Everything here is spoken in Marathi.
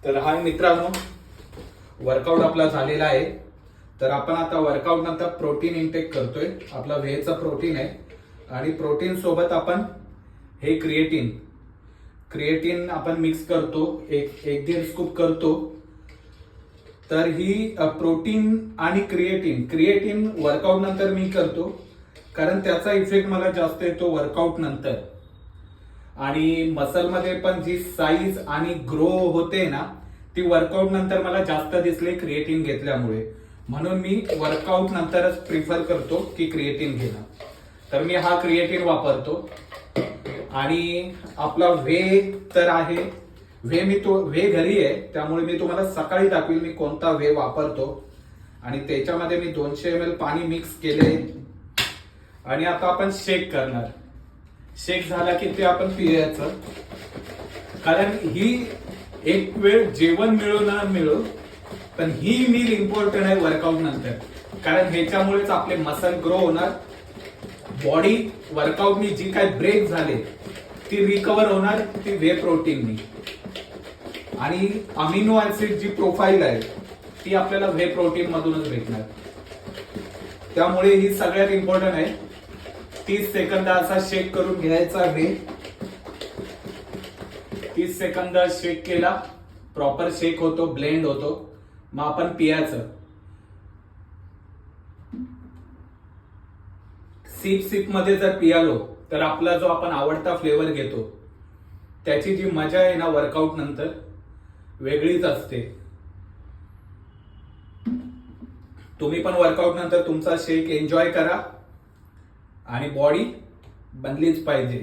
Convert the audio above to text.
तर हाय मित्रांनो, वर्कआउट आपला झालेला आहे. तर आपण आता वर्कआउट नंतर प्रोटीन इंटेक करतोय. आपला व्हेचा प्रोटीन आहे आणि प्रोटीन सोबत आपण हे क्रिएटिन आपण मिक्स करतो. एक दीड स्कूप करतो. तर ही प्रोटीन आणि क्रिएटिन वर्कआउट नंतर मी करतो, कारण त्याचा इफेक्ट मला जास्त येतो वर्कआउट नंतर. आणि मसलमध्ये पण जी साईज आणि ग्रो होते ना, ती वर्कआउट नंतर मला जास्त दिसले क्रिएटिन घेतल्यामुळे. म्हणून मी वर्कआउट नंतरच प्रिफर करतो की क्रिएटिन घेणं. तर मी हा क्रिएटिन वापरतो. आणि आपला व्हे तर आहे, व्हे घरी आहे, त्यामुळे मी तुम्हाला सकाळी दाखवेल मी कोणता व्हे वापरतो. आणि त्याच्यामध्ये मी 200 ml पाणी मिक्स केले. आणि आता आपण शेक करणार. शेक झाला की ते आपण पियायचं, कारण ही एक वेळ जेवण मिळो ना मिळो, पण ही मील इम्पॉर्टंट आहे वर्कआउट नंतर. कारण ह्याच्यामुळेच आपले मसल ग्रो होणार, बॉडी वर्कआउटनी जी काय ब्रेक झाले ती रिकवर होणार ती व्हे प्रोटीननी. आणि अमिनो ऍसिड जी प्रोफाईल आहे ती आपल्याला व्हे प्रोटीन मधूनच भेटणार. त्यामुळे ही सगळ्यात इम्पॉर्टंट आहे. 30 सेकंद असा शेक करून घ्यायचा व्हे. 30 सेकंद शेक केला, प्रॉपर शेक होतो, ब्लेंड होतो, मग आपण पियाचं. सिप मध्ये जर पियालो तर आपला जो आपण आवडता फ्लेवर घेतो त्याची जी मजा आहे ना वर्कआउट नंतर वेगळीच असते. तुम्ही पण वर्कआउट नंतर तुमचा शेक एन्जॉय करा आणि बॉडी बनलीच पाहिजे.